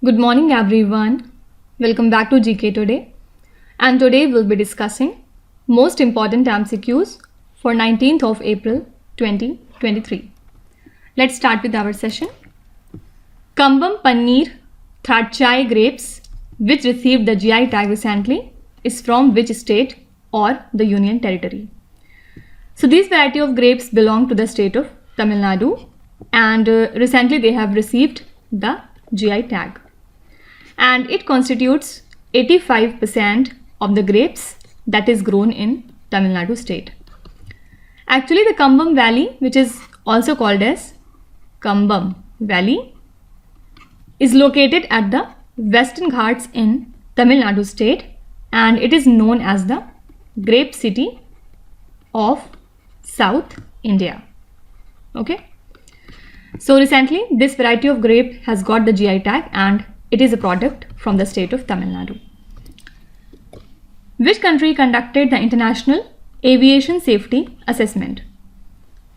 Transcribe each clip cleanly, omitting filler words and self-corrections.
Good morning everyone. Welcome back to GK Today. And today we'll be discussing most important MCQs for 19th of April 2023. Let's start with our session. Kambam Paneer Thadchai grapes which received the GI tag recently is from which state or the Union Territory? So these variety of grapes belong to the state of Tamil Nadu and recently they have received the GI tag. And it constitutes 85% of the grapes that is grown in Tamil Nadu state. Actually, the Kambam Valley, which is also called as Kambam Valley, is located at the Western Ghats in Tamil Nadu state and it is known as the grape city of South India. Okay. So recently this variety of grape has got the GI tag and it is a product from the state of Tamil Nadu. Which country conducted the International Aviation Safety Assessment?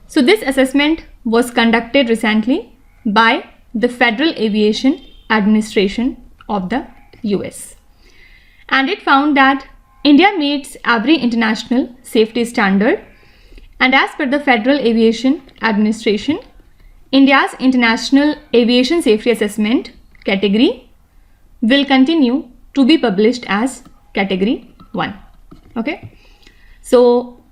So this assessment was conducted recently by the Federal Aviation Administration of the US. And it found that India meets every international safety standard, and as per the Federal Aviation Administration, India's International Aviation Safety Assessment category will continue to be published as category 1. Okay. So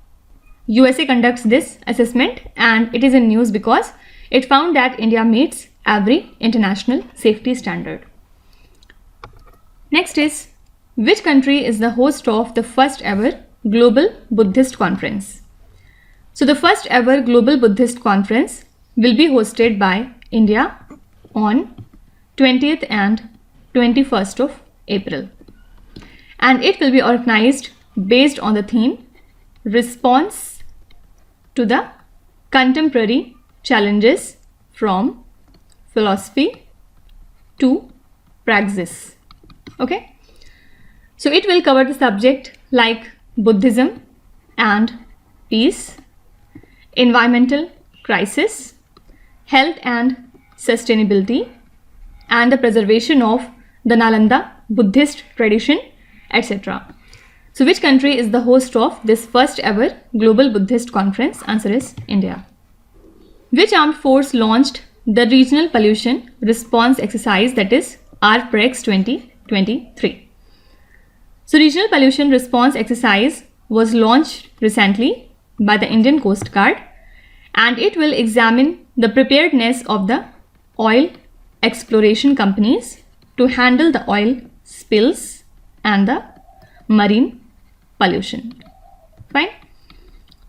USA conducts this assessment and it is in news because it found that India meets every international safety standard. Next is, which country is the host of the first ever Global Buddhist Conference? So the first ever Global Buddhist Conference will be hosted by India on 20th and 21st of April. And it will be organized based on the theme Response to the Contemporary Challenges from Philosophy to Praxis. Okay. So it will cover the subject like Buddhism and peace, environmental crisis, health and sustainability, and the preservation of the Nalanda Buddhist tradition, etc. So which country is the host of this first ever Global Buddhist Conference? Answer is India. Which armed force launched the Regional Pollution Response Exercise, that is RPREX 2023? So Regional Pollution Response Exercise was launched recently by the Indian Coast Guard and it will examine the preparedness of the oil exploration companies to handle the oil spills and the marine pollution. Fine.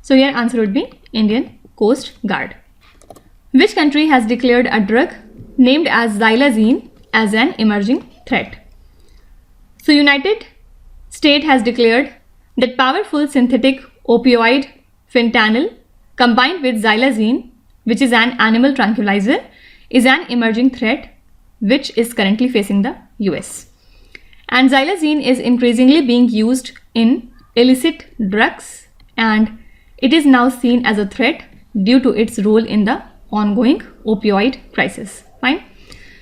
So your answer would be Indian Coast Guard. Which country has declared a drug named as Xylazine as an emerging threat? So United States has declared that powerful synthetic opioid fentanyl combined with xylazine, which is an animal tranquilizer, is an emerging threat which is currently facing the US. And xylazine is increasingly being used in illicit drugs and it is now seen as a threat due to its role in the ongoing opioid crisis. Fine.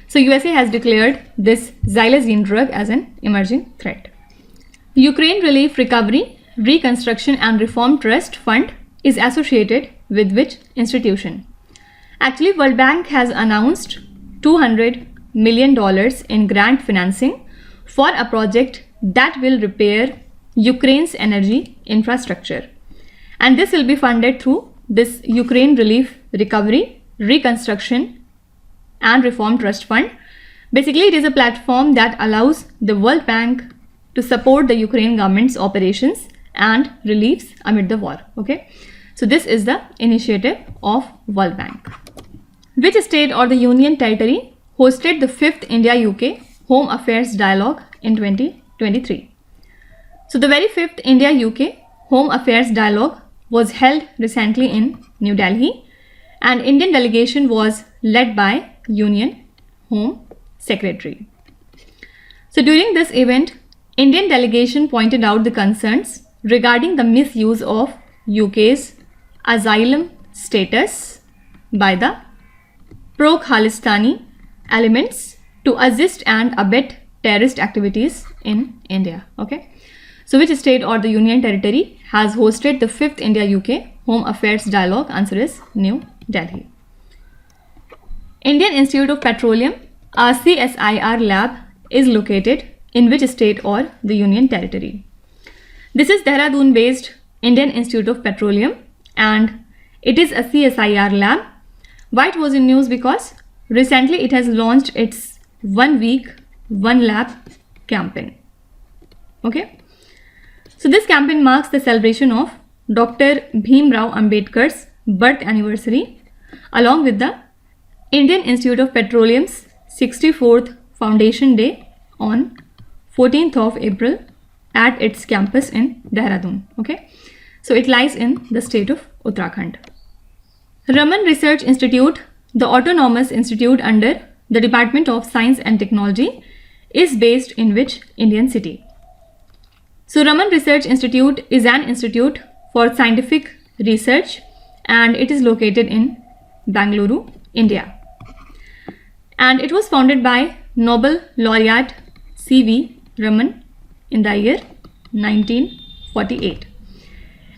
So USA has declared this xylazine drug as an emerging threat. Ukraine Relief Recovery, Reconstruction and Reform Trust Fund is associated with which institution? Actually, World Bank has announced $200 million in grant financing for a project that will repair Ukraine's energy infrastructure. And this will be funded through this Ukraine Relief Recovery, Reconstruction and Reform Trust Fund. Basically, it is a platform that allows the World Bank to support the Ukraine government's operations and reliefs amid the war. Okay. So this is the initiative of World Bank. Which state or the Union Territory hosted the 5th India-UK Home Affairs Dialogue in 2023? So the very 5th India-UK Home Affairs Dialogue was held recently in New Delhi and Indian delegation was led by Union Home Secretary. So during this event, Indian delegation pointed out the concerns regarding the misuse of UK's asylum status by the pro-Khalistani elements to assist and abet terrorist activities in India. Okay. So which state or the union territory has hosted the 5th India-UK Home Affairs Dialogue? Answer is New Delhi. Indian Institute of Petroleum, a CSIR lab, is located in which state or the union territory? This is Dehradun based Indian Institute of Petroleum and it is a CSIR lab. Why it was in news? Because recently it has launched its 1 week, 1 lab campaign. Okay. So this campaign marks the celebration of Dr. Bhimrao Ambedkar's birth anniversary along with the Indian Institute of Petroleum's 64th Foundation Day on 14th of April at its campus in Dehradun. Okay. So it lies in the state of Uttarakhand. Raman Research Institute, the autonomous institute under the Department of Science and Technology, is based in which Indian city? So Raman Research Institute is an institute for scientific research and it is located in Bangalore, India. And it was founded by Nobel laureate C.V. Raman in the year 1948.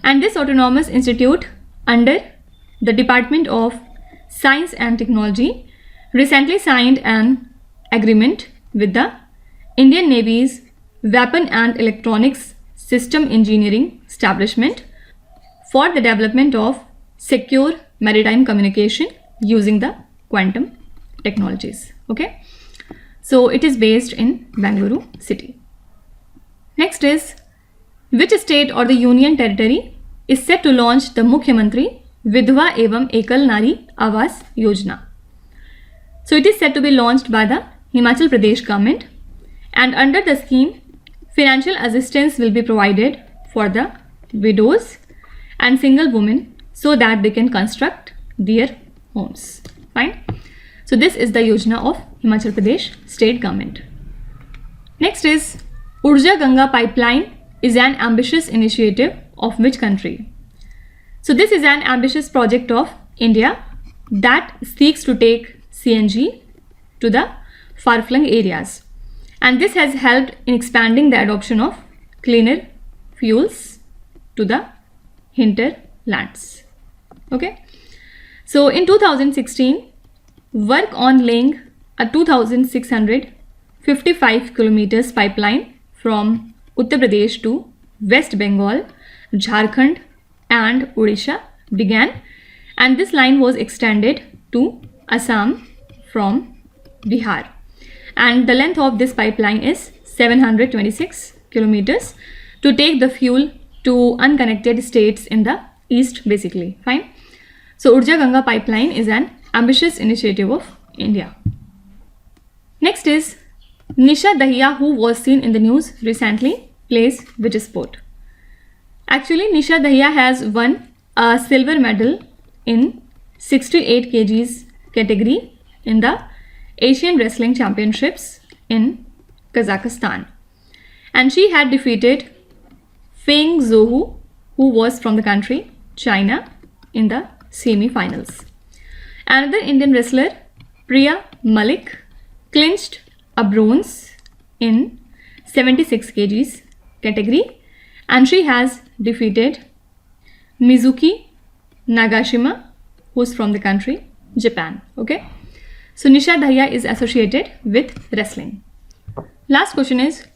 And this autonomous institute under the Department of Science and Technology recently signed an agreement with the Indian Navy's Weapon and Electronics System Engineering Establishment for the development of secure maritime communication using the quantum technologies. Okay. So it is based in Bangalore city. Next is, which state or the union territory is set to launch the Mukhyamantri Vidhva Evam Ekal Nari Awas Yojana? So it is said to be launched by the Himachal Pradesh government and under the scheme financial assistance will be provided for the widows and single women so that they can construct their homes. Fine. So this is the Yojana of Himachal Pradesh state government. Next is, Urja Ganga pipeline is an ambitious initiative of which country? So this is an ambitious project of India that seeks to take CNG to the far-flung areas. And this has helped in expanding the adoption of cleaner fuels to the hinterlands. Okay. So in 2016, work on laying a 2,655 kilometers pipeline from Uttar Pradesh to West Bengal, Jharkhand and Odisha began, and this line was extended to Assam from Bihar. And the length of this pipeline is 726 kilometers to take the fuel to unconnected states in the east basically. Fine. So Urja Ganga pipeline is an ambitious initiative of India. Next is, Nisha Daya, who was seen in the news recently, plays which sport? Actually, Nisha Daya has won a silver medal in 68 kgs category in the Asian Wrestling Championships in Kazakhstan. And she had defeated Feng Zhou, who was from the country China, in the semi-finals. Another Indian wrestler, Priya Malik, clinched a bronze in 76 kgs category and she has defeated Mizuki Nagashima, who is from the country Japan. Okay. So Nisha Daya is associated with wrestling. Last question is,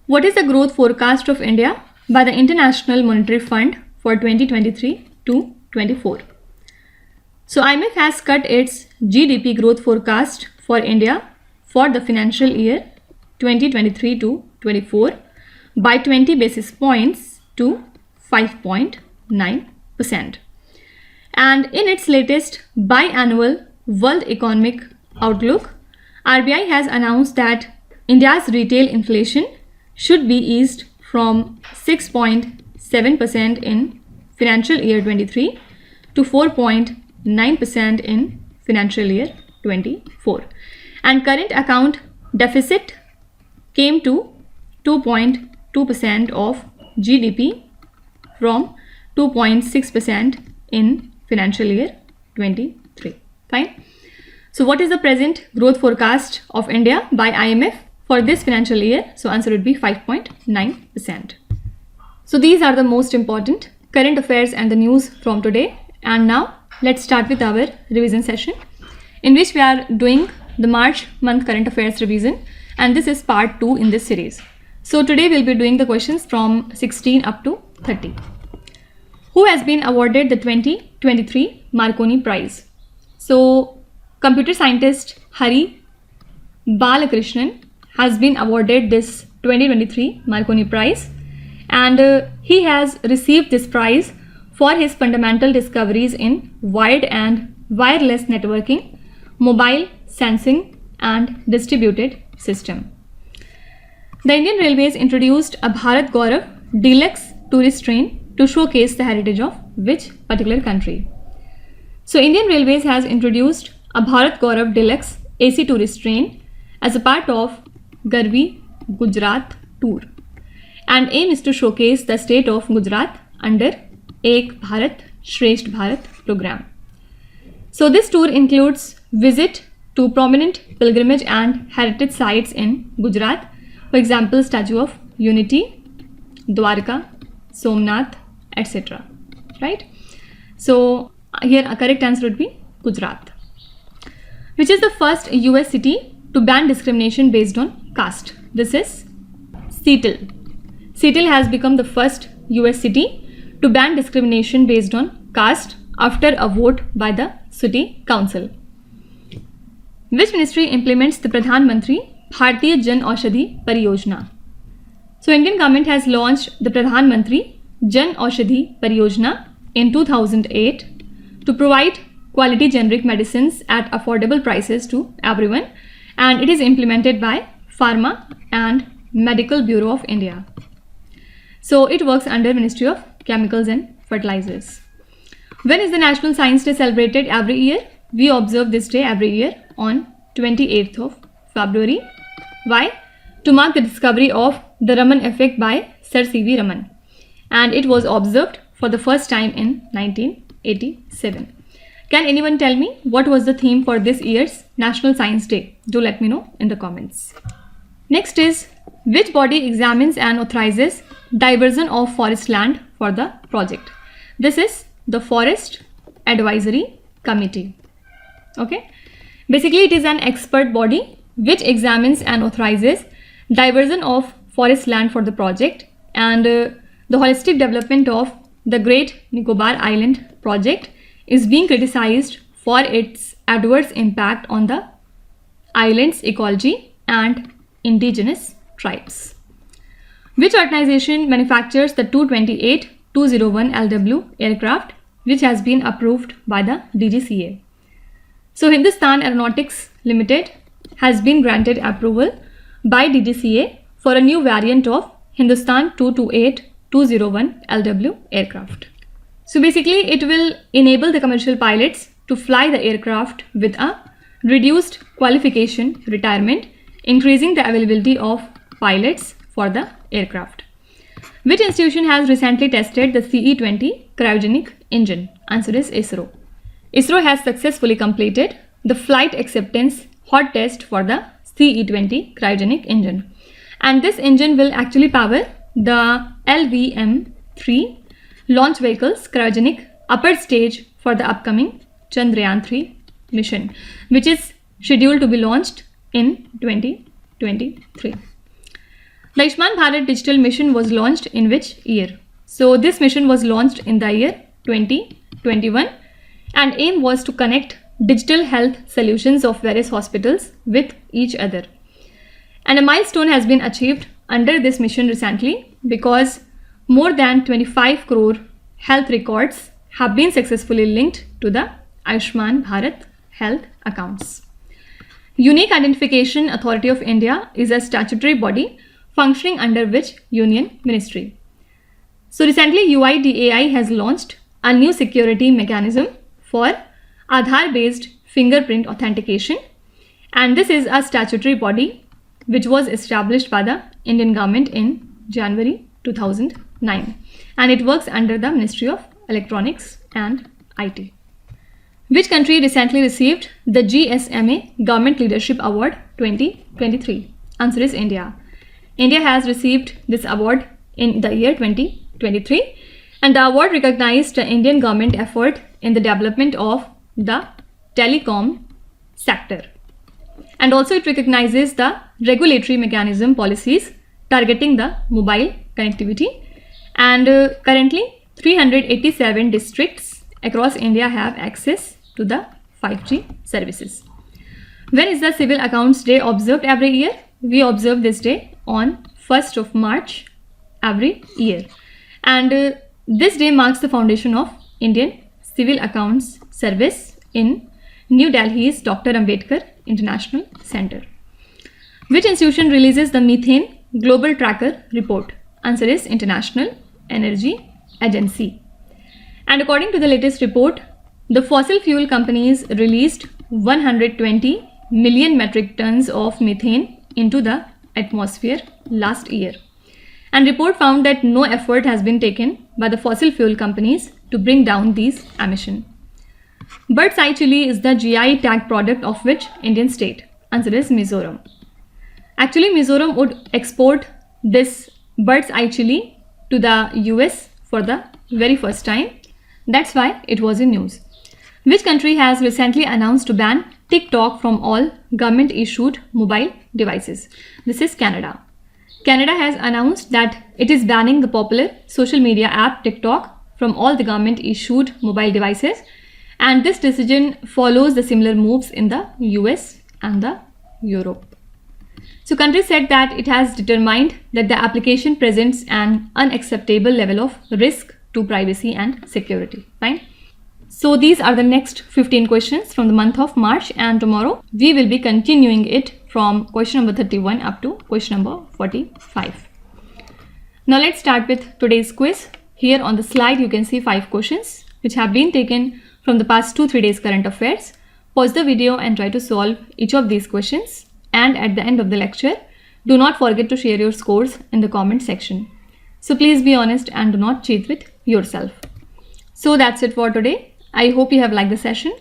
what is the growth forecast of India by the International Monetary Fund for 2023 to 24? So IMF has cut its GDP growth forecast for India for the financial year 2023 to 24 by 20 basis points to 5.9%. And in its latest biannual World Economic Outlook, RBI has announced that India's retail inflation should be eased from 6.7% in financial year 23 to 4.9% in financial year 24. And current account deficit came to 2.2% of GDP from 2.6% in financial year 23. Fine. So what is the present growth forecast of India by IMF for this financial year? So answer would be 5.9%. So these are the most important current affairs and the news from today. And now let's start with our revision session, in which we are doing the March month current affairs revision, and this is part 2 in this series. So today we'll be doing the questions from 16 up to 30. Who has been awarded the 2023 Marconi Prize? So computer scientist Hari Balakrishnan has been awarded this 2023 Marconi Prize, and he has received this prize for his fundamental discoveries in wired and wireless networking, mobile sensing and distributed system. The Indian Railways introduced a Bharat Gaurav Deluxe tourist train to showcase the heritage of which particular country? So Indian Railways has introduced a Bharat Gaurav Deluxe AC tourist train as a part of Garvi Gujarat tour, and aim is to showcase the state of Gujarat under Ek Bharat Shresht Bharat program. So this tour includes visit to prominent pilgrimage and heritage sites in Gujarat, for example Statue of Unity, Dwarka, Somnath, etc. Right? So here a correct answer would be Gujarat. Which is the first US city to ban discrimination based on caste? This is Seattle. Seattle has become the first US city to ban discrimination based on caste after a vote by the city council. Which ministry implements the Pradhan Mantri Bharatiya Jan Aushadhi Pariyojana? So Indian government has launched the Pradhan Mantri Jan Aushadhi Pariyojana in 2008 to provide quality generic medicines at affordable prices to everyone, and it is implemented by Pharma and Medical Bureau of India. So it works under Ministry of Chemicals and Fertilizers. When is the National Science Day celebrated every year? We observe this day every year on 28th of February. Why? To mark the discovery of the Raman effect by Sir C.V. Raman, and it was observed for the first time in 1987. Can anyone tell me what was the theme for this year's National Science Day? Do let me know in the comments. Next is, which body examines and authorizes diversion of forest land for the project? This is the Forest Advisory Committee. Okay. Basically, it is an expert body which examines and authorizes diversion of forest land for the project, and the holistic development of the Great Nicobar Island project is being criticized for its adverse impact on the island's ecology and indigenous tribes. Which organization manufactures the 228-201 LW aircraft which has been approved by the DGCA? So Hindustan Aeronautics Limited has been granted approval by DGCA for a new variant of Hindustan 228-201 LW aircraft. So basically it will enable the commercial pilots to fly the aircraft with a reduced qualification retirement, increasing the availability of pilots for the aircraft. Which institution has recently tested the CE-20 cryogenic engine? Answer is ISRO. ISRO has successfully completed the flight acceptance hot test for the CE-20 cryogenic engine, and this engine will actually power the LVM-3 launch vehicle's cryogenic upper stage for the upcoming Chandrayaan-3 mission, which is scheduled to be launched in 2023. The Aviation Bharat Digital Mission was launched in which year? So this mission was launched in the year 2021, and aim was to connect digital health solutions of various hospitals with each other. And a milestone has been achieved under this mission recently, because more than 25 crore health records have been successfully linked to the Aviation Bharat health accounts. Unique Identification Authority of India is a statutory body functioning under which union ministry? So recently UIDAI has launched a new security mechanism for Aadhaar based fingerprint authentication, and this is a statutory body which was established by the Indian government in January 2009, and it works under the Ministry of Electronics and IT. Which country recently received the GSMA Government Leadership Award 2023? Answer is India. India has received this award in the year 2023, and the award recognized the Indian government effort in the development of the telecom sector. And also it recognizes the regulatory mechanism policies targeting the mobile connectivity. And currently 387 districts across India have access to the 5G services. When is the Civil Accounts Day observed every year? We observe this day on 1st of March every year. And this day marks the foundation of Indian Civil Accounts Service in New Delhi's Dr. Ambedkar International Center. Which institution releases the Methane Global Tracker Report? Answer is International Energy Agency. And according to the latest report, the fossil fuel companies released 120 million metric tons of methane into the atmosphere last year. And report found that no effort has been taken by the fossil fuel companies to bring down these emissions. Bird's eye chili is the GI tag product of which Indian state? Answer is Mizoram. Actually, Mizoram would export this bird's eye chili to the US for the very first time. That's why it was in news. Which country has recently announced to ban TikTok from all government-issued mobile devices? This is Canada. Canada has announced that it is banning the popular social media app TikTok from all the government-issued mobile devices, and this decision follows the similar moves in the US and the Europe. So country said that it has determined that the application presents an unacceptable level of risk to privacy and security. Fine. So these are the next 15 questions from the month of March, and tomorrow we will be continuing it from question number 31 up to question number 45. Now let's start with today's quiz. Here on the slide you can see 5 questions which have been taken from the past 2-3 days current affairs. Pause the video and try to solve each of these questions, and at the end of the lecture do not forget to share your scores in the comment section. So please be honest and do not cheat with yourself. So that's it for today. I hope you have liked the session.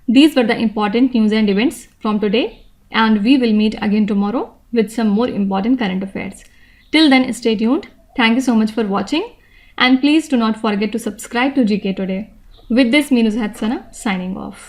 These were the important news and events from today, and we will meet again tomorrow with some more important current affairs. Till then, stay tuned. Thank you so much for watching, and please do not forget to subscribe to GK Today. With this, me Nuzhat Sana signing off.